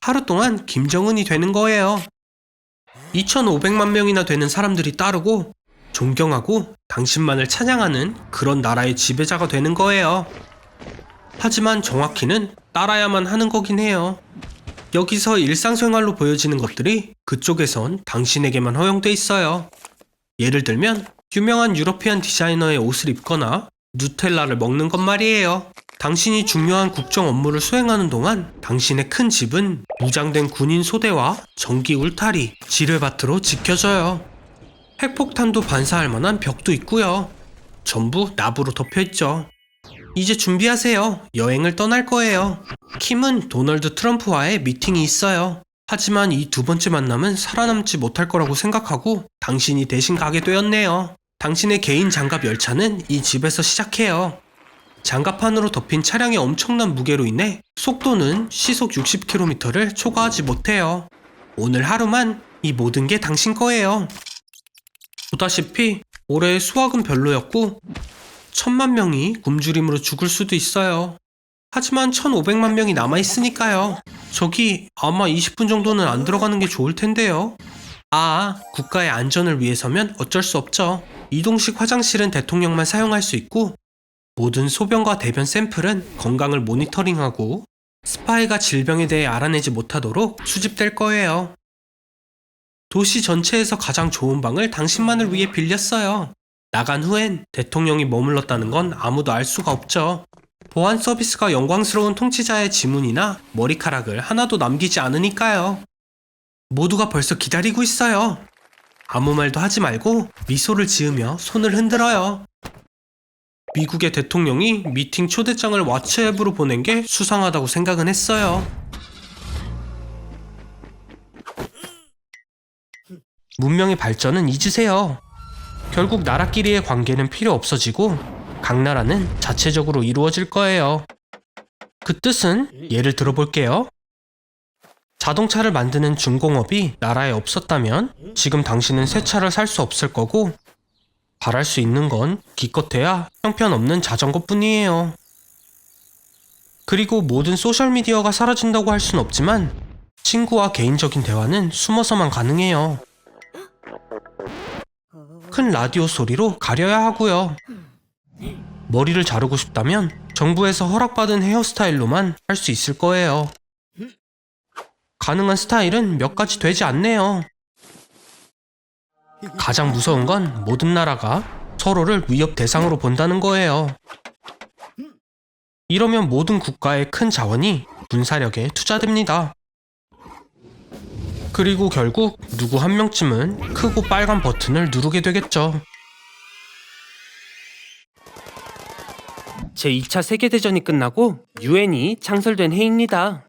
하루 동안 김정은이 되는 거예요. 2,500만 명이나 되는 사람들이 따르고 존경하고 당신만을 찬양하는 그런 나라의 지배자가 되는 거예요. 하지만 정확히는 따라야만 하는 거긴 해요. 여기서 일상생활로 보여지는 것들이 그쪽에선 당신에게만 허용돼 있어요. 예를 들면 유명한 유러피안 디자이너의 옷을 입거나 누텔라를 먹는 것 말이에요. 당신이 중요한 국정 업무를 수행하는 동안 당신의 큰 집은 무장된 군인 소대와 전기 울타리, 지뢰밭으로 지켜져요. 핵폭탄도 반사할 만한 벽도 있고요. 전부 나부로 덮여있죠. 이제 준비하세요. 여행을 떠날 거예요. 킴은 도널드 트럼프와의 미팅이 있어요. 하지만 이 두 번째 만남은 살아남지 못할 거라고 생각하고 당신이 대신 가게 되었네요. 당신의 개인 장갑 열차는 이 집에서 시작해요. 장갑판으로 덮인 차량의 엄청난 무게로 인해 속도는 시속 60km를 초과하지 못해요. 오늘 하루만 이 모든 게 당신 거예요. 보다시피 올해 수확은 별로였고 1,000만 명이 굶주림으로 죽을 수도 있어요. 하지만 1,500만 명이 남아있으니까요. 저기 아마 20분 정도는 안 들어가는 게 좋을 텐데요. 국가의 안전을 위해서면 어쩔 수 없죠. 이동식 화장실은 대통령만 사용할 수 있고 모든 소변과 대변 샘플은 건강을 모니터링하고 스파이가 질병에 대해 알아내지 못하도록 수집될 거예요. 도시 전체에서 가장 좋은 방을 당신만을 위해 빌렸어요. 나간 후엔 대통령이 머물렀다는 건 아무도 알 수가 없죠. 보안 서비스가 영광스러운 통치자의 지문이나 머리카락을 하나도 남기지 않으니까요. 모두가 벌써 기다리고 있어요. 아무 말도 하지 말고 미소를 지으며 손을 흔들어요. 미국의 대통령이 미팅 초대장을 왓츠앱으로 보낸 게 수상하다고 생각은 했어요. 문명의 발전은 잊으세요. 결국 나라끼리의 관계는 필요 없어지고 각 나라는 자체적으로 이루어질 거예요. 그 뜻은 예를 들어볼게요. 자동차를 만드는 중공업이 나라에 없었다면 지금 당신은 새 차를 살 수 없을 거고 바랄 수 있는 건 기껏해야 형편없는 자전거뿐이에요. 그리고 모든 소셜미디어가 사라진다고 할 순 없지만 친구와 개인적인 대화는 숨어서만 가능해요. 큰 라디오 소리로 가려야 하고요. 머리를 자르고 싶다면 정부에서 허락받은 헤어스타일로만 할 수 있을 거예요. 가능한 스타일은 몇 가지 되지 않네요. 가장 무서운 건 모든 나라가 서로를 위협 대상으로 본다는 거예요. 이러면 모든 국가의 큰 자원이 군사력에 투자됩니다. 그리고 결국 누구 한 명쯤은 크고 빨간 버튼을 누르게 되겠죠. 제2차 세계대전이 끝나고 유엔이 창설된 해입니다.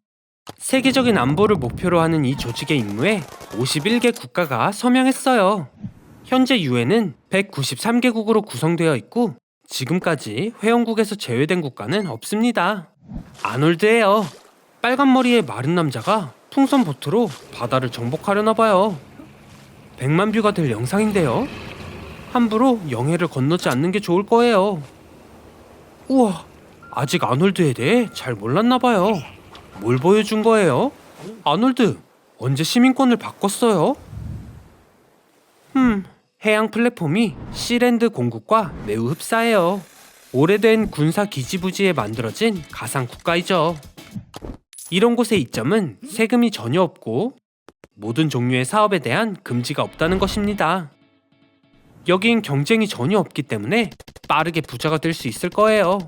세계적인 안보를 목표로 하는 이 조직의 임무에 51개 국가가 서명했어요. 현재 유엔은 193개국으로 구성되어 있고 지금까지 회원국에서 제외된 국가는 없습니다. 아놀드예요. 빨간 머리의 마른 남자가 풍선 보트로 바다를 정복하려나 봐요. 100만 뷰가 될 영상인데요. 함부로 영해를 건너지 않는 게 좋을 거예요. 우와, 아직 아놀드에 대해 잘 몰랐나 봐요. 뭘 보여준 거예요? 아놀드, 언제 시민권을 바꿨어요? 해양 플랫폼이 시랜드 공국과 매우 흡사해요. 오래된 군사 기지부지에 만들어진 가상 국가이죠. 이런 곳의 이점은 세금이 전혀 없고 모든 종류의 사업에 대한 금지가 없다는 것입니다. 여긴 경쟁이 전혀 없기 때문에 빠르게 부자가 될 수 있을 거예요.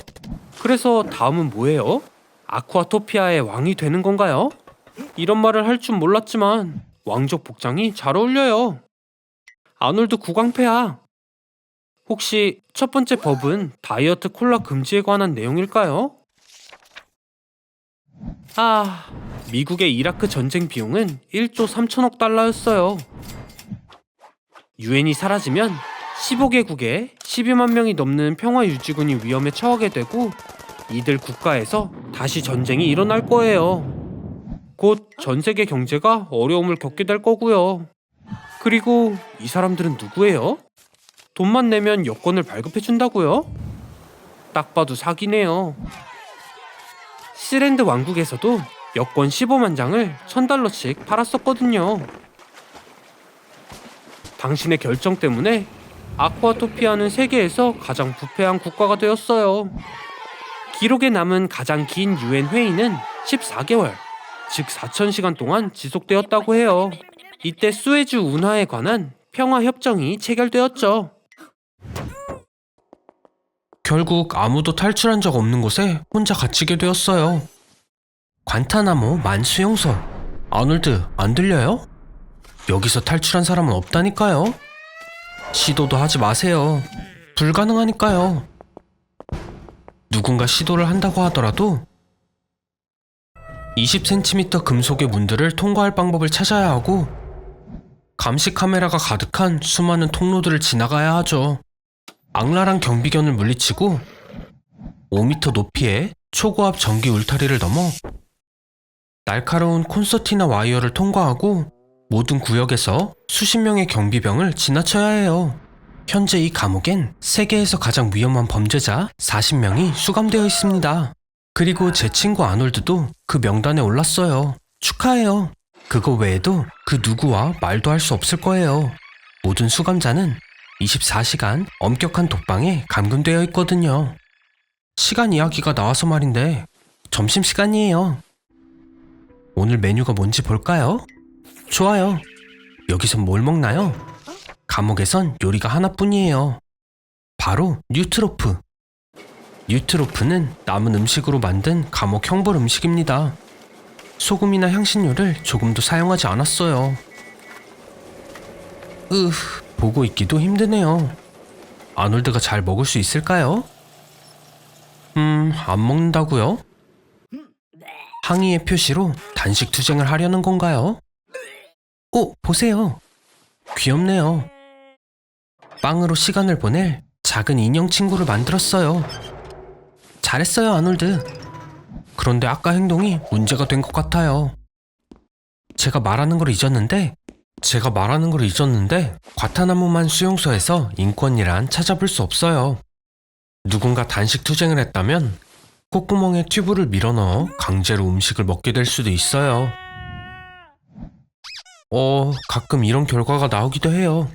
그래서 다음은 뭐예요? 아쿠아토피아의 왕이 되는 건가요? 이런 말을 할 줄 몰랐지만 왕족 복장이 잘 어울려요. 아놀드 구광패야. 혹시 첫 번째 법은 다이어트 콜라 금지에 관한 내용일까요? 미국의 이라크 전쟁 비용은 1조 3천억 달러였어요. 유엔이 사라지면 15개국에 12만 명이 넘는 평화유지군이 위험에 처하게 되고 이들 국가에서 다시 전쟁이 일어날 거예요. 곧 전세계 경제가 어려움을 겪게 될 거고요. 그리고 이 사람들은 누구예요? 돈만 내면 여권을 발급해준다고요? 딱 봐도 사기네요. 시랜드 왕국에서도 여권 15만 장을 $1,000씩 팔았었거든요. 당신의 결정 때문에 아쿠아토피아는 세계에서 가장 부패한 국가가 되었어요. 기록에 남은 가장 긴 UN 회의는 14개월, 즉 4,000시간 동안 지속되었다고 해요. 이때 수에즈 운하에 관한 평화협정이 체결되었죠. 결국 아무도 탈출한 적 없는 곳에 혼자 갇히게 되었어요. 관타나모 만수용소. 아놀드, 안 들려요? 여기서 탈출한 사람은 없다니까요. 시도도 하지 마세요. 불가능하니까요. 누군가 시도를 한다고 하더라도 20cm 금속의 문들을 통과할 방법을 찾아야 하고 감시 카메라가 가득한 수많은 통로들을 지나가야 하죠. 악랄한 경비견을 물리치고 5m 높이의 초고압 전기 울타리를 넘어 날카로운 콘서티나 와이어를 통과하고 모든 구역에서 수십 명의 경비병을 지나쳐야 해요. 현재 이 감옥엔 세계에서 가장 위험한 범죄자 40명이 수감되어 있습니다. 그리고 제 친구 아놀드도 그 명단에 올랐어요. 축하해요. 그거 외에도 그 누구와 말도 할 수 없을 거예요. 모든 수감자는 24시간 엄격한 독방에 감금되어 있거든요. 시간 이야기가 나와서 말인데 점심시간이에요. 오늘 메뉴가 뭔지 볼까요? 좋아요. 여기선 뭘 먹나요? 감옥에선 요리가 하나뿐이에요. 바로 뉴트로프. 뉴트로프는 남은 음식으로 만든 감옥 형벌 음식입니다. 소금이나 향신료를 조금도 사용하지 않았어요. 보고 있기도 힘드네요. 아놀드가 잘 먹을 수 있을까요? 안 먹는다고요? 항의의 표시로 단식 투쟁을 하려는 건가요? 보세요. 귀엽네요. 빵으로 시간을 보낼 작은 인형 친구를 만들었어요. 잘했어요, 아놀드. 그런데 아까 행동이 문제가 된 것 같아요. 제가 말하는 걸 잊었는데 과타나무만 수용소에서 인권이란 찾아볼 수 없어요. 누군가 단식 투쟁을 했다면 콧구멍에 튜브를 밀어넣어 강제로 음식을 먹게 될 수도 있어요. 가끔 이런 결과가 나오기도 해요.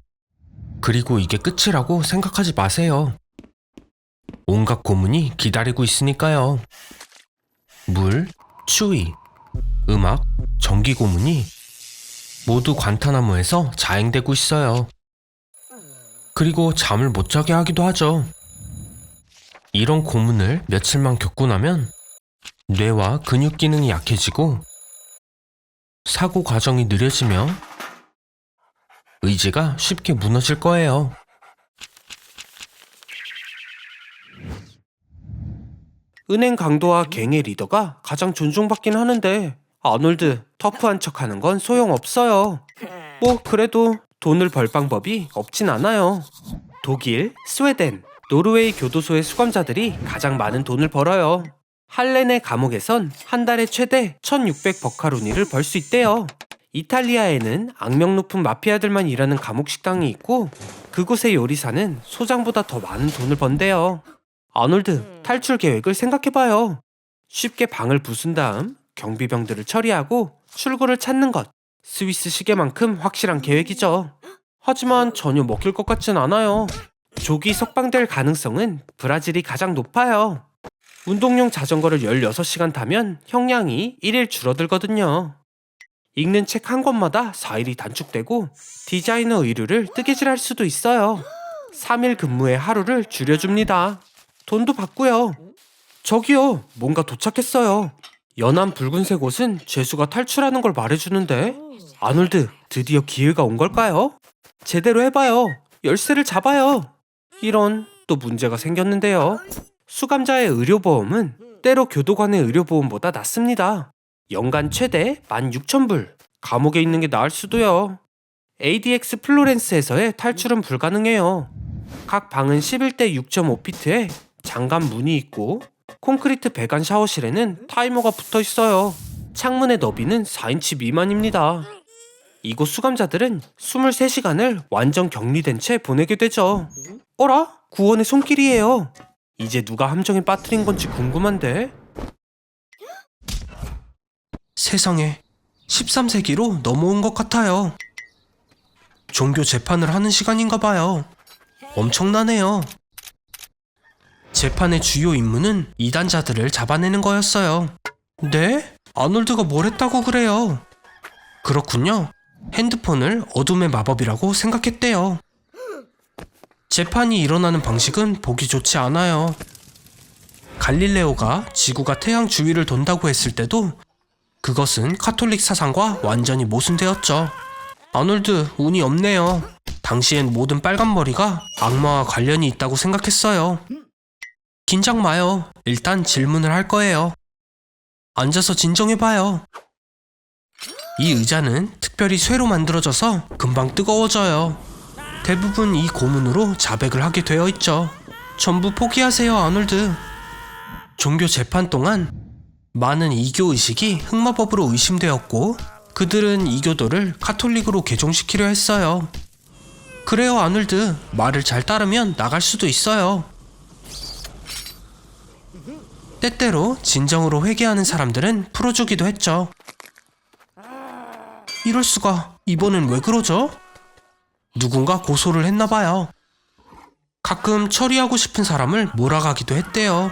그리고 이게 끝이라고 생각하지 마세요. 온갖 고문이 기다리고 있으니까요. 물, 추위, 음악, 전기 고문이 모두 관타나무에서 자행되고 있어요. 그리고 잠을 못 자게 하기도 하죠. 이런 고문을 며칠만 겪고 나면 뇌와 근육 기능이 약해지고 사고 과정이 느려지며 의지가 쉽게 무너질 거예요. 은행 강도와 갱의 리더가 가장 존중받긴 하는데 아놀드, 터프한 척하는 건 소용없어요. 그래도 돈을 벌 방법이 없진 않아요. 독일, 스웨덴, 노르웨이 교도소의 수감자들이 가장 많은 돈을 벌어요. 할렌의 감옥에선 한 달에 최대 1,600버카로니를 벌 수 있대요. 이탈리아에는 악명 높은 마피아들만 일하는 감옥 식당이 있고 그곳의 요리사는 소장보다 더 많은 돈을 번대요. 아놀드, 탈출 계획을 생각해봐요. 쉽게 방을 부순 다음 경비병들을 처리하고 출구를 찾는 것. 스위스 시계만큼 확실한 계획이죠. 하지만 전혀 먹힐 것 같진 않아요. 조기 석방될 가능성은 브라질이 가장 높아요. 운동용 자전거를 16시간 타면 형량이 1일 줄어들거든요. 읽는 책 한 권마다 4일이 단축되고 디자이너 의류를 뜨개질할 수도 있어요. 3일 근무에 하루를 줄여줍니다. 돈도 받고요. 저기요, 뭔가 도착했어요. 연한 붉은색 옷은 죄수가 탈출하는 걸 말해주는데 아놀드, 드디어 기회가 온 걸까요? 제대로 해봐요. 열쇠를 잡아요. 이런, 또 문제가 생겼는데요. 수감자의 의료보험은 때로 교도관의 의료보험보다 낮습니다. 연간 최대 16,000불. 감옥에 있는 게 나을 수도요. ADX 플로렌스에서의 탈출은 불가능해요. 각 방은 11대 6.5피트에 장갑 문이 있고 콘크리트 배관 샤워실에는 타이머가 붙어 있어요. 창문의 너비는 4인치 미만입니다. 이곳 수감자들은 23시간을 완전 격리된 채 보내게 되죠. 어라? 구원의 손길이에요. 이제 누가 함정에 빠뜨린 건지 궁금한데? 세상에 13세기로 넘어온 것 같아요. 종교 재판을 하는 시간인가 봐요. 엄청나네요. 재판의 주요 임무는 이단자들을 잡아내는 거였어요. 네? 아놀드가 뭘 했다고 그래요? 그렇군요. 핸드폰을 어둠의 마법이라고 생각했대요. 재판이 일어나는 방식은 보기 좋지 않아요. 갈릴레오가 지구가 태양 주위를 돈다고 했을 때도 그것은 카톨릭 사상과 완전히 모순되었죠. 아놀드, 운이 없네요. 당시엔 모든 빨간 머리가 악마와 관련이 있다고 생각했어요. 긴장 마요. 일단 질문을 할 거예요. 앉아서 진정해봐요. 이 의자는 특별히 쇠로 만들어져서 금방 뜨거워져요. 대부분 이 고문으로 자백을 하게 되어 있죠. 전부 포기하세요, 아놀드. 종교 재판 동안 많은 이교 의식이 흑마법으로 의심되었고 그들은 이교도를 카톨릭으로 개종시키려 했어요. 그래요, 아놀드. 말을 잘 따르면 나갈 수도 있어요. 때때로 진정으로 회개하는 사람들은 풀어주기도 했죠. 이럴 수가. 이번엔 왜 그러죠? 누군가 고소를 했나봐요. 가끔 처리하고 싶은 사람을 몰아가기도 했대요.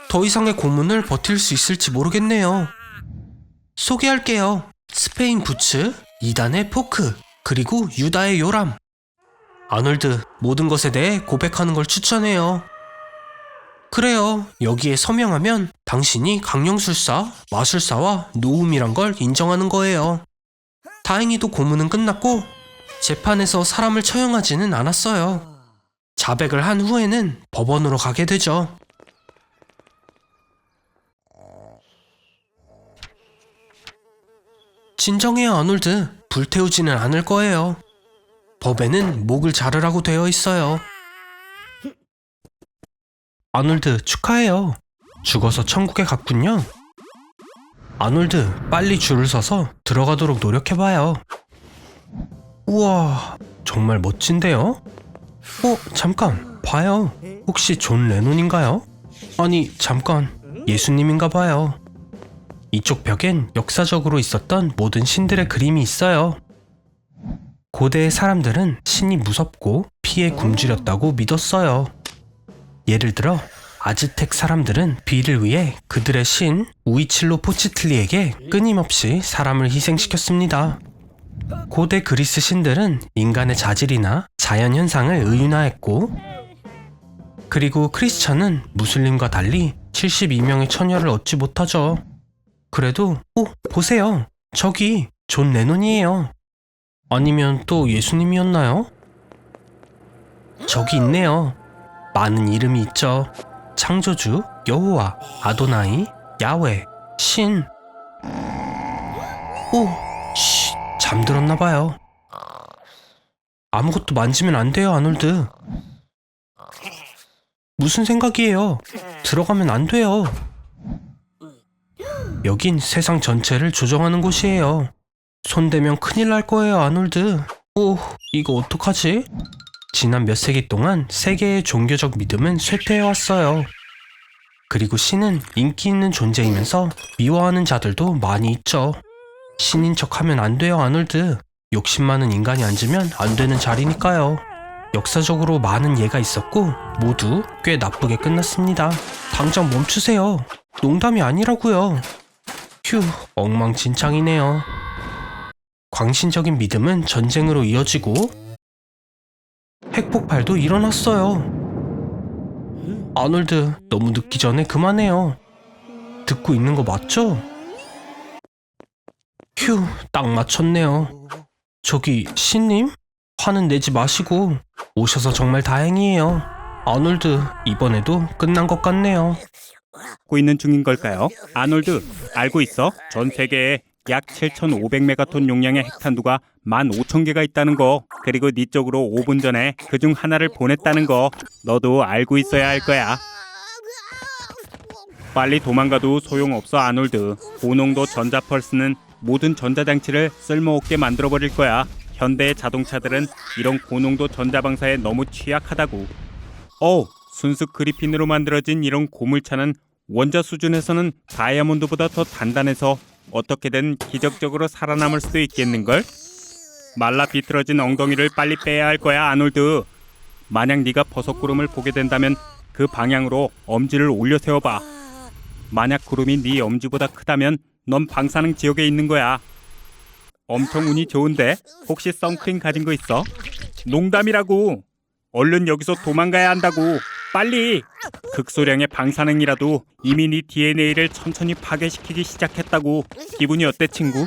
더 이상의 고문을 버틸 수 있을지 모르겠네요. 소개할게요. 스페인 부츠, 이단의 포크, 그리고 유다의 요람. 아놀드, 모든 것에 대해 고백하는 걸 추천해요. 그래요. 여기에 서명하면 당신이 강령술사, 마술사와 노움이란 걸 인정하는 거예요. 다행히도 고문은 끝났고 재판에서 사람을 처형하지는 않았어요. 자백을 한 후에는 법원으로 가게 되죠. 진정해요, 아놀드. 불태우지는 않을 거예요. 법에는 목을 자르라고 되어 있어요. 아놀드, 축하해요. 죽어서 천국에 갔군요. 아놀드, 빨리 줄을 서서 들어가도록 노력해봐요. 우와, 정말 멋진데요? 잠깐, 봐요. 혹시 존 레논인가요? 아니, 잠깐, 예수님인가 봐요. 이쪽 벽엔 역사적으로 있었던 모든 신들의 그림이 있어요. 고대의 사람들은 신이 무섭고 피에 굶주렸다고 믿었어요. 예를 들어 아즈텍 사람들은 비를 위해 그들의 신 우이칠로포치틀리에게 끊임없이 사람을 희생시켰습니다. 고대 그리스 신들은 인간의 자질이나 자연현상을 의인화했고, 그리고 크리스천은 무슬림과 달리 72명의 처녀를 얻지 못하죠. 그래도 보세요. 저기 존 레논이에요. 아니면 또 예수님이었나요? 저기 있네요. 많은 이름이 있죠. 창조주, 여호와, 아도나이, 야훼, 신. 잠들었나봐요. 아무것도 만지면 안 돼요, 아놀드. 무슨 생각이에요? 들어가면 안 돼요. 여긴 세상 전체를 조정하는 곳이에요. 손대면 큰일 날 거예요, 아놀드. 이거 어떡하지? 지난 몇 세기 동안 세계의 종교적 믿음은 쇠퇴해왔어요. 그리고 신은 인기 있는 존재이면서 미워하는 자들도 많이 있죠. 신인 척하면 안 돼요, 아놀드. 욕심 많은 인간이 앉으면 안 되는 자리니까요. 역사적으로 많은 예가 있었고 모두 꽤 나쁘게 끝났습니다. 당장 멈추세요. 농담이 아니라고요. 휴, 엉망진창이네요. 광신적인 믿음은 전쟁으로 이어지고 핵폭발도 일어났어요. 아놀드, 너무 늦기 전에 그만해요. 듣고 있는 거 맞죠? 휴, 딱 맞췄네요. 저기 신님? 화는 내지 마시고 오셔서 정말 다행이에요. 아놀드, 이번에도 끝난 것 같네요. 하고 있는 중인 걸까요? 아놀드, 알고 있어? 전 세계에 약 7,500메가톤 용량의 핵탄두가 15,000개가 있다는 거. 그리고 네 쪽으로 5분 전에 그중 하나를 보냈다는 거. 너도 알고 있어야 할 거야. 빨리 도망가도 소용없어, 아놀드. 고농도 전자펄스는 모든 전자장치를 쓸모없게 만들어버릴 거야. 현대의 자동차들은 이런 고농도 전자방사에 너무 취약하다고. 순수 그리핀으로 만들어진 이런 고물차는 원자 수준에서는 다이아몬드보다 더 단단해서 어떻게든 기적적으로 살아남을 수도 있겠는걸? 말라 비틀어진 엉덩이를 빨리 빼야 할 거야, 아놀드. 만약 네가 버섯구름을 보게 된다면 그 방향으로 엄지를 올려 세워봐. 만약 구름이 네 엄지보다 크다면 넌 방사능 지역에 있는 거야. 엄청 운이 좋은데 혹시 선크림 가진 거 있어? 농담이라고. 얼른 여기서 도망가야 한다고. 빨리. 극소량의 방사능이라도 이미 네 DNA를 천천히 파괴시키기 시작했다고. 기분이 어때, 친구?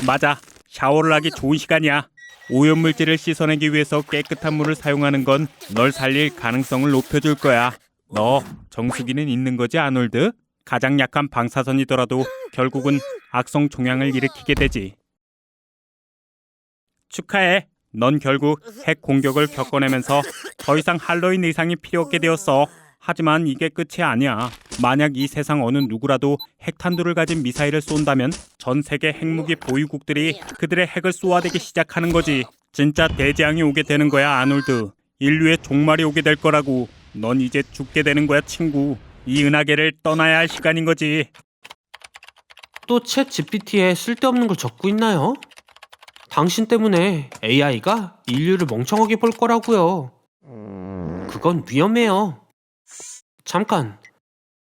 맞아. 샤워를 하기 좋은 시간이야. 오염물질을 씻어내기 위해서 깨끗한 물을 사용하는 건 널 살릴 가능성을 높여줄 거야. 너 정수기는 있는 거지, 아놀드? 가장 약한 방사선이더라도 결국은 악성 종양을 일으키게 되지. 축하해. 넌 결국 핵 공격을 겪어내면서 더 이상 할로윈 의상이 필요 없게 되었어. 하지만 이게 끝이 아니야. 만약 이 세상 어느 누구라도 핵탄두를 가진 미사일을 쏜다면 전 세계 핵무기 보유국들이 그들의 핵을 쏘아대기 시작하는 거지. 진짜 대재앙이 오게 되는 거야, 아놀드. 인류의 종말이 오게 될 거라고. 넌 이제 죽게 되는 거야, 친구. 이 은하계를 떠나야 할 시간인 거지. 또 챗 GPT에 쓸데없는 걸 적고 있나요? 당신 때문에 AI가 인류를 멍청하게 볼 거라고요. 그건 위험해요. 잠깐,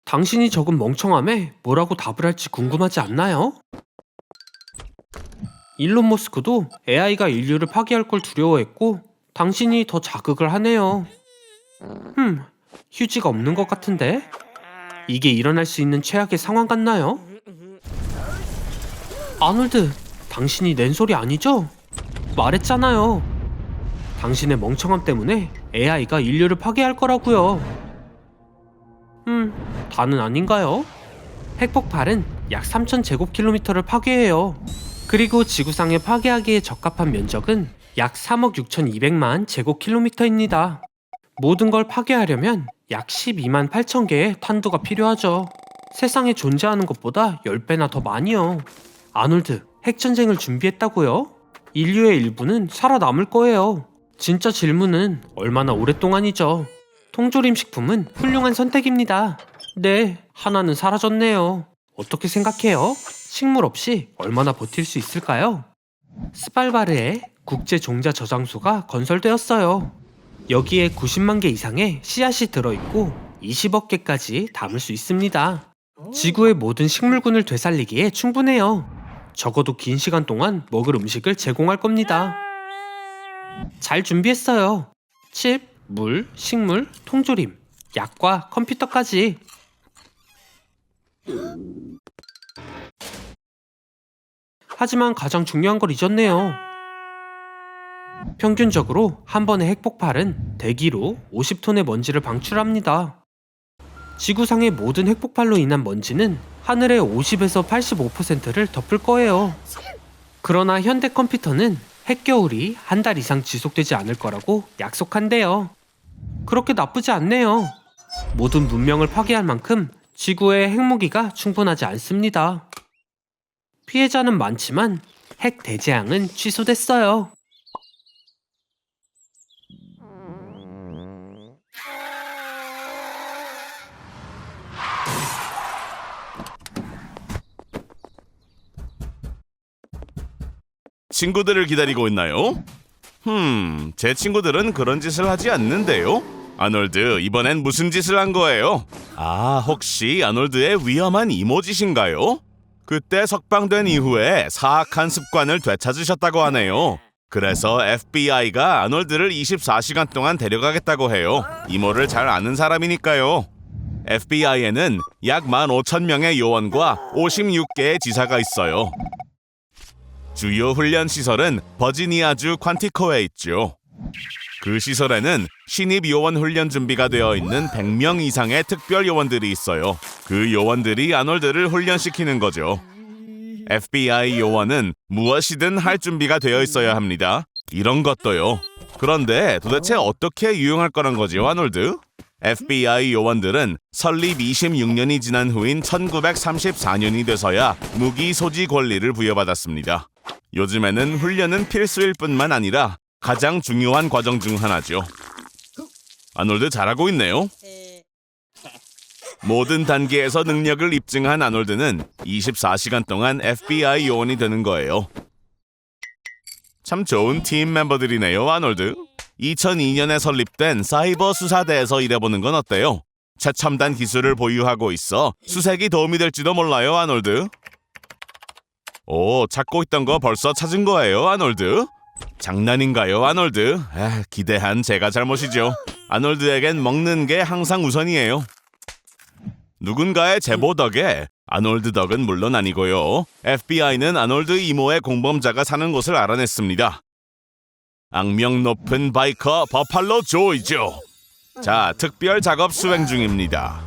당신이 적은 멍청함에 뭐라고 답을 할지 궁금하지 않나요? 일론 머스크도 AI가 인류를 파괴할 걸 두려워했고 당신이 더 자극을 하네요. 휴지가 없는 것 같은데? 이게 일어날 수 있는 최악의 상황 같나요? 아놀드, 당신이 낸 소리 아니죠? 말했잖아요. 당신의 멍청함 때문에 AI가 인류를 파괴할 거라고요. 다는 아닌가요? 핵폭발은 약 3000제곱킬로미터를 파괴해요. 그리고 지구상에 파괴하기에 적합한 면적은 약 3억 6200만 제곱킬로미터입니다. 모든 걸 파괴하려면 약 12만 8천 개의 탄두가 필요하죠. 세상에 존재하는 것보다 10배나 더 많이요. 아놀드, 핵전쟁을 준비했다고요? 인류의 일부는 살아남을 거예요. 진짜 질문은 얼마나 오랫동안이죠. 통조림 식품은 훌륭한 선택입니다. 네, 하나는 사라졌네요. 어떻게 생각해요? 식물 없이 얼마나 버틸 수 있을까요? 스발바르에 국제 종자 저장소가 건설되었어요. 여기에 90만 개 이상의 씨앗이 들어있고 20억 개까지 담을 수 있습니다. 지구의 모든 식물군을 되살리기에 충분해요. 적어도 긴 시간 동안 먹을 음식을 제공할 겁니다. 잘 준비했어요. 칩, 물, 식물, 통조림, 약과 컴퓨터까지. 하지만 가장 중요한 걸 잊었네요. 평균적으로 한 번의 핵폭발은 대기로 50톤의 먼지를 방출합니다. 지구상의 모든 핵폭발로 인한 먼지는 하늘의 50에서 85%를 덮을 거예요. 그러나 현대 컴퓨터는 핵겨울이 한 달 이상 지속되지 않을 거라고 약속한대요. 그렇게 나쁘지 않네요. 모든 문명을 파괴할 만큼 지구에 핵무기가 충분하지 않습니다. 피해자는 많지만 핵 대재앙은 취소됐어요. 친구들을 기다리고 있나요? 제 친구들은 그런 짓을 하지 않는데요. 아놀드, 이번엔 무슨 짓을 한 거예요? 아, 혹시 아놀드의 위험한 이모짓인가요? 그때 석방된 이후에 사악한 습관을 되찾으셨다고 하네요. 그래서 FBI가 아놀드를 24시간 동안 데려가겠다고 해요. 이모를 잘 아는 사람이니까요. FBI에는 약 15,000명의 요원과 56개의 지사가 있어요. 주요 훈련 시설은 버지니아주 퀀티코에 있죠. 그 시설에는 신입 요원 훈련 준비가 되어 있는 100명 이상의 특별 요원들이 있어요. 그 요원들이 아놀드를 훈련시키는 거죠. FBI 요원은 무엇이든 할 준비가 되어 있어야 합니다. 이런 것도요. 그런데 도대체 어떻게 유용할 거란 거죠, 아놀드? FBI 요원들은 설립 26년이 지난 후인 1934년이 돼서야 무기 소지 권리를 부여받았습니다. 요즘에는 훈련은 필수일 뿐만 아니라 가장 중요한 과정 중 하나죠. 아놀드 잘하고 있네요. 모든 단계에서 능력을 입증한 아놀드는 24시간 동안 FBI 요원이 되는 거예요. 참 좋은 팀 멤버들이네요, 아놀드. 2002년에 설립된 사이버 수사대에서 일해보는 건 어때요? 최첨단 기술을 보유하고 있어 수색이 도움이 될지도 몰라요, 아놀드. 오, 찾고 있던 거 벌써 찾은 거예요, 아놀드? 장난인가요, 아놀드? 기대한 제가 잘못이죠. 아놀드에겐 먹는 게 항상 우선이에요. 누군가의 제보 덕에 아놀드 덕은 물론 아니고요. FBI는 아놀드 이모의 공범자가 사는 곳을 알아냈습니다. 악명 높은 바이커 버팔로 조이죠. 자, 특별 작업 수행 중입니다.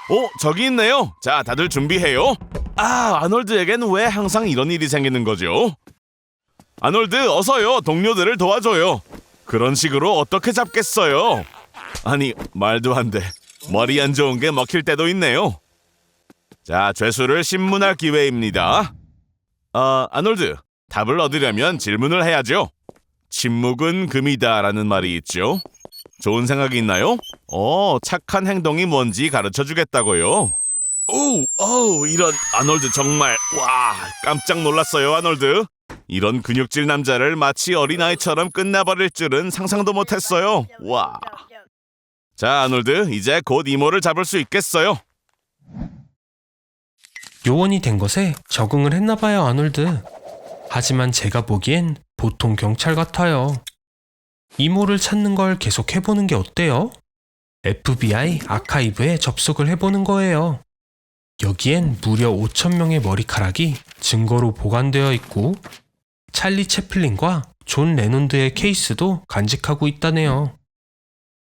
오, 저기 있네요. 자, 다들 준비해요. 아놀드에겐 왜 항상 이런 일이 생기는 거죠? 아놀드, 어서요. 동료들을 도와줘요. 그런 식으로 어떻게 잡겠어요? 아니, 말도 안 돼. 머리 안 좋은 게 먹힐 때도 있네요. 자, 죄수를 신문할 기회입니다. 아놀드, 답을 얻으려면 질문을 해야죠. 침묵은 금이다 라는 말이 있죠. 좋은 생각이 있나요? 착한 행동이 뭔지 가르쳐 주겠다고요. 이런, 아놀드 정말, 와, 깜짝 놀랐어요, 아놀드. 이런 근육질 남자를 마치 어린아이처럼 끝나버릴 줄은 상상도 못했어요. 와. 자, 아놀드, 이제 곧 이모를 잡을 수 있겠어요. 요원이 된 것에 적응을 했나봐요, 아놀드. 하지만 제가 보기엔 보통 경찰 같아요. 이모를 찾는 걸 계속 해보는 게 어때요? FBI 아카이브에 접속을 해보는 거예요. 여기엔 무려 5,000명의 머리카락이 증거로 보관되어 있고 찰리 채플린과 존 레논드의 케이스도 간직하고 있다네요.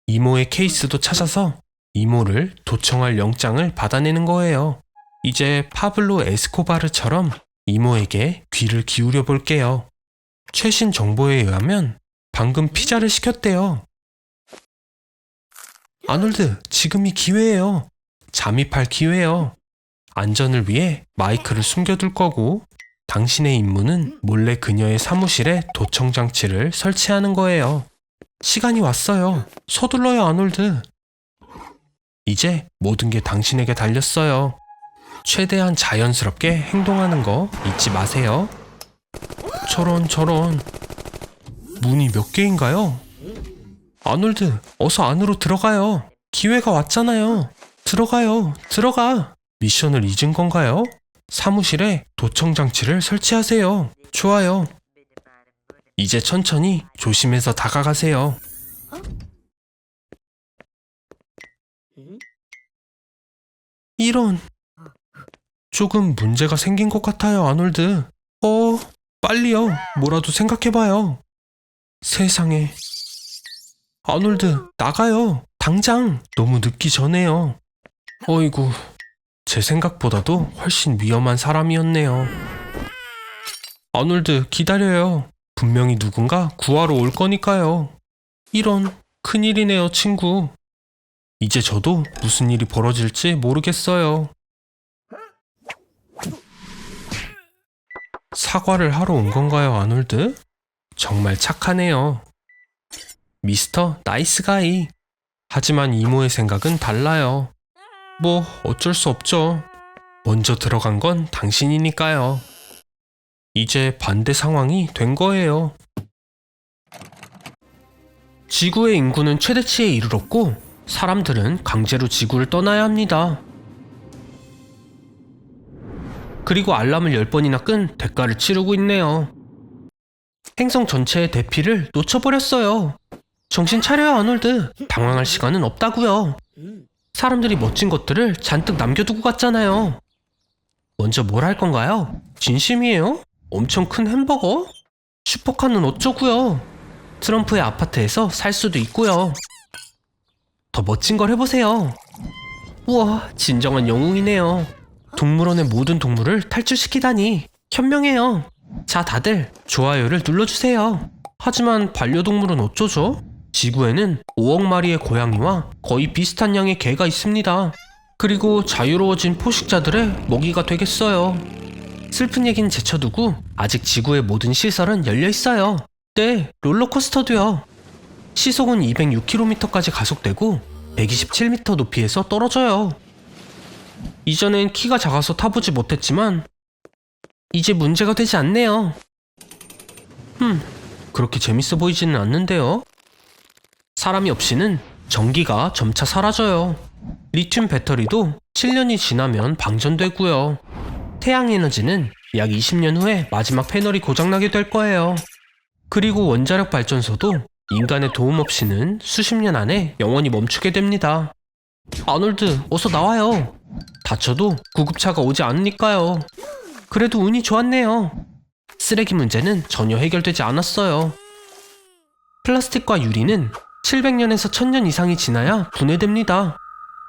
이모의 케이스도 찾아서 이모를 도청할 영장을 받아내는 거예요. 이제 파블로 에스코바르처럼 이모에게 귀를 기울여 볼게요. 최신 정보에 의하면 방금 피자를 시켰대요. 아놀드, 지금이 기회예요. 잠입할 기회예요. 안전을 위해 마이크를 숨겨둘 거고 당신의 임무는 몰래 그녀의 사무실에 도청 장치를 설치하는 거예요. 시간이 왔어요. 서둘러요, 아놀드. 이제 모든 게 당신에게 달렸어요. 최대한 자연스럽게 행동하는 거 잊지 마세요. 저런. 문이 몇 개인가요? 아놀드, 어서 안으로 들어가요. 기회가 왔잖아요. 들어가. 미션을 잊은 건가요? 사무실에 도청 장치를 설치하세요. 좋아요. 이제 천천히 조심해서 다가가세요. 이런. 조금 문제가 생긴 것 같아요, 아놀드. 빨리요. 뭐라도 생각해봐요. 세상에. 아놀드, 나가요. 당장. 너무 늦기 전에요. 어이구, 제 생각보다도 훨씬 위험한 사람이었네요. 아놀드, 기다려요. 분명히 누군가 구하러 올 거니까요. 이런, 큰일이네요, 친구. 이제 저도 무슨 일이 벌어질지 모르겠어요. 사과를 하러 온 건가요, 아놀드? 정말 착하네요. 미스터 나이스가이. 하지만 이모의 생각은 달라요. 뭐 어쩔 수 없죠. 먼저 들어간 건 당신이니까요. 이제 반대 상황이 된 거예요. 지구의 인구는 최대치에 이르렀고 사람들은 강제로 지구를 떠나야 합니다. 그리고 알람을 10번이나 끈 대가를 치르고 있네요. 행성 전체의 대피를 놓쳐버렸어요. 정신 차려요, 아놀드. 당황할 시간은 없다고요. 사람들이 멋진 것들을 잔뜩 남겨두고 갔잖아요. 먼저 뭘 할 건가요? 진심이에요? 엄청 큰 햄버거? 슈퍼카는 어쩌고요? 트럼프의 아파트에서 살 수도 있고요. 더 멋진 걸 해보세요. 우와, 진정한 영웅이네요. 동물원의 모든 동물을 탈출시키다니 현명해요. 자, 다들 좋아요를 눌러주세요. 하지만 반려동물은 어쩌죠? 지구에는 5억 마리의 고양이와 거의 비슷한 양의 개가 있습니다. 그리고 자유로워진 포식자들의 먹이가 되겠어요. 슬픈 얘기는 제쳐두고 아직 지구의 모든 시설은 열려있어요. 네, 롤러코스터도요. 시속은 206km까지 가속되고 127m 높이에서 떨어져요. 이전엔 키가 작아서 타보지 못했지만 이제 문제가 되지 않네요. 그렇게 재밌어 보이지는 않는데요. 사람이 없이는 전기가 점차 사라져요. 리튬 배터리도 7년이 지나면 방전되고요. 태양 에너지는 약 20년 후에 마지막 패널이 고장나게 될 거예요. 그리고 원자력 발전소도 인간의 도움 없이는 수십 년 안에 영원히 멈추게 됩니다. 아놀드, 어서 나와요. 다쳐도 구급차가 오지 않으니까요. 그래도 운이 좋았네요. 쓰레기 문제는 전혀 해결되지 않았어요. 플라스틱과 유리는 700년에서 1000년 이상이 지나야 분해됩니다.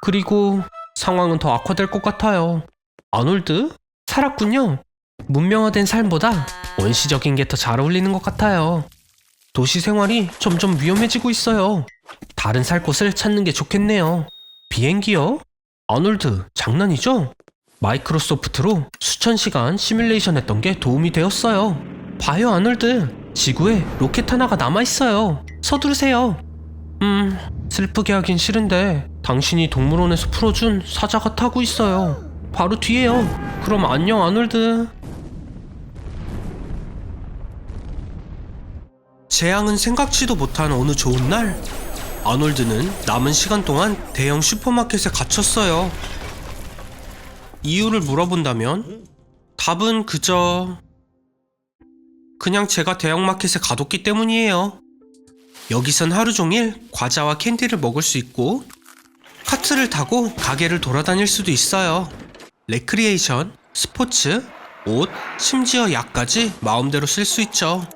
그리고 상황은 더 악화될 것 같아요. 아놀드? 살았군요. 문명화된 삶보다 원시적인 게 더 잘 어울리는 것 같아요. 도시 생활이 점점 위험해지고 있어요. 다른 살 곳을 찾는 게 좋겠네요. 비행기요? 아놀드, 장난이죠? 마이크로소프트로 수천 시간 시뮬레이션 했던 게 도움이 되었어요. 봐요, 아놀드. 지구에 로켓 하나가 남아있어요. 서두르세요. 슬프게 하긴 싫은데 당신이 동물원에서 풀어준 사자가 타고 있어요. 바로 뒤에요. 그럼 안녕, 아놀드. 재앙은 생각지도 못한 어느 좋은 날, 아놀드는 남은 시간 동안 대형 슈퍼마켓에 갇혔어요. 이유를 물어본다면 답은 그냥 제가 대형마켓에 가뒀기 때문이에요. 여기선 하루 종일 과자와 캔디를 먹을 수 있고 카트를 타고 가게를 돌아다닐 수도 있어요. 레크리에이션, 스포츠, 옷, 심지어 약까지 마음대로 쓸 수 있죠.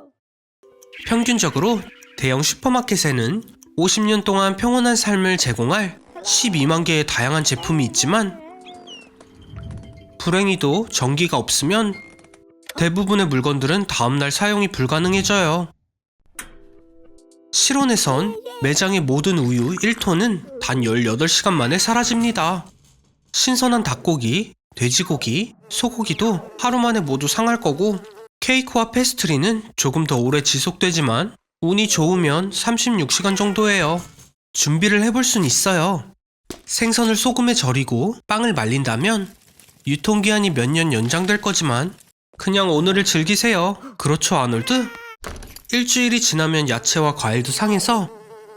평균적으로 대형 슈퍼마켓에는 50년 동안 평온한 삶을 제공할 12만 개의 다양한 제품이 있지만 불행히도 전기가 없으면 대부분의 물건들은 다음날 사용이 불가능해져요. 실온에선 매장의 모든 우유 1톤은 단 18시간 만에 사라집니다. 신선한 닭고기, 돼지고기, 소고기도 하루 만에 모두 상할 거고, 케이크와 페스트리는 조금 더 오래 지속되지만 운이 좋으면 36시간 정도예요. 준비를 해볼 순 있어요. 생선을 소금에 절이고 빵을 말린다면 유통기한이 몇 년 연장될 거지만 그냥 오늘을 즐기세요. 그렇죠, 아놀드? 일주일이 지나면 야채와 과일도 상해서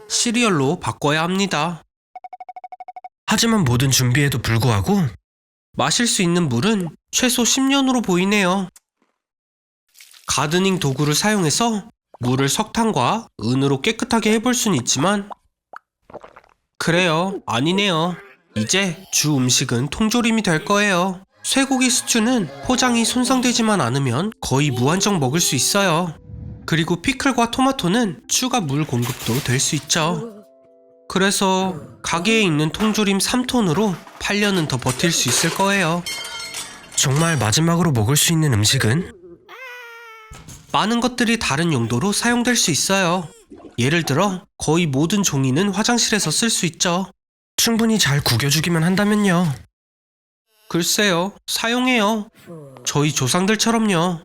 시리얼로 바꿔야 합니다. 하지만 모든 준비에도 불구하고 마실 수 있는 물은 최소 10년으로 보이네요. 가드닝 도구를 사용해서 물을 석탄과 은으로 깨끗하게 해볼 순 있지만 그래요, 아니네요. 이제 주 음식은 통조림이 될 거예요. 쇠고기 스튜는 포장이 손상되지만 않으면 거의 무한정 먹을 수 있어요. 그리고 피클과 토마토는 추가 물 공급도 될 수 있죠. 그래서 가게에 있는 통조림 3톤으로 8년은 더 버틸 수 있을 거예요. 정말 마지막으로 먹을 수 있는 음식은? 많은 것들이 다른 용도로 사용될 수 있어요. 예를 들어 거의 모든 종이는 화장실에서 쓸 수 있죠. 충분히 잘 구겨주기만 한다면요. 글쎄요, 사용해요. 저희 조상들처럼요.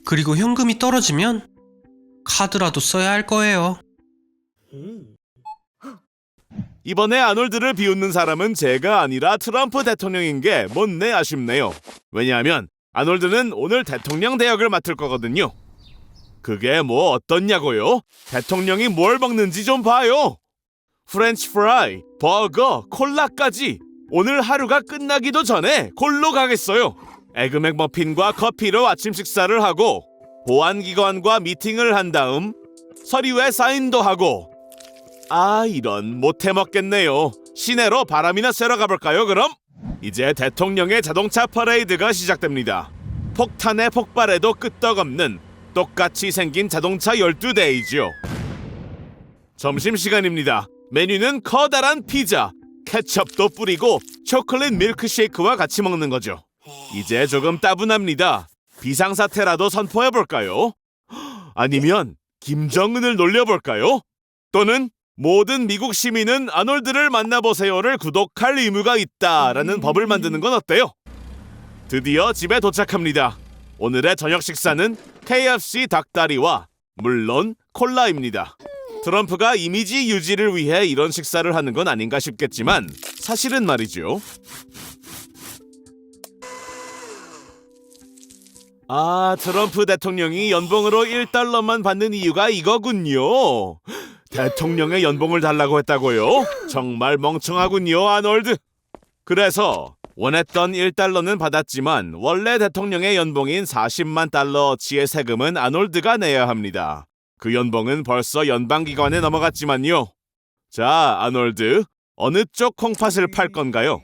그리고 현금이 떨어지면 카드라도 써야 할 거예요. 이번에 아놀드를 비웃는 사람은 제가 아니라 트럼프 대통령인 게 못내 아쉽네요. 왜냐하면 아놀드는 오늘 대통령 대역을 맡을 거거든요. 그게 뭐 어떻냐고요? 대통령이 뭘 먹는지 좀 봐요. 프렌치 프라이, 버거, 콜라까지. 오늘 하루가 끝나기도 전에 골로 가겠어요. 에그맥 머핀과 커피로 아침 식사를 하고 보안기관과 미팅을 한 다음 서류에 사인도 하고, 이런 못해 먹겠네요. 시내로 바람이나 쐬러 가볼까요 그럼? 이제 대통령의 자동차 퍼레이드가 시작됩니다. 폭탄에 폭발에도 끄떡없는 똑같이 생긴 자동차 12대이죠. 점심시간입니다. 메뉴는 커다란 피자, 케첩도 뿌리고 초콜릿 밀크쉐이크와 같이 먹는 거죠. 이제 조금 따분합니다. 비상사태라도 선포해볼까요? 아니면 김정은을 놀려볼까요? 또는 모든 미국 시민은 아놀드를 만나보세요를 구독할 의무가 있다라는 법을 만드는 건 어때요? 드디어 집에 도착합니다. 오늘의 저녁 식사는 KFC 닭다리와 물론 콜라입니다. 트럼프가 이미지 유지를 위해 이런 식사를 하는 건 아닌가 싶겠지만 사실은 말이죠. 트럼프 대통령이 연봉으로 1달러만 받는 이유가 이거군요. 대통령의 연봉을 달라고 했다고요? 정말 멍청하군요, 아놀드. 그래서 원했던 1달러는 받았지만 원래 대통령의 연봉인 40만 달러어치의 세금은 아놀드가 내야 합니다. 그 연봉은 벌써 연방기관에 넘어갔지만요. 자, 아놀드, 어느 쪽 콩팥을 팔 건가요?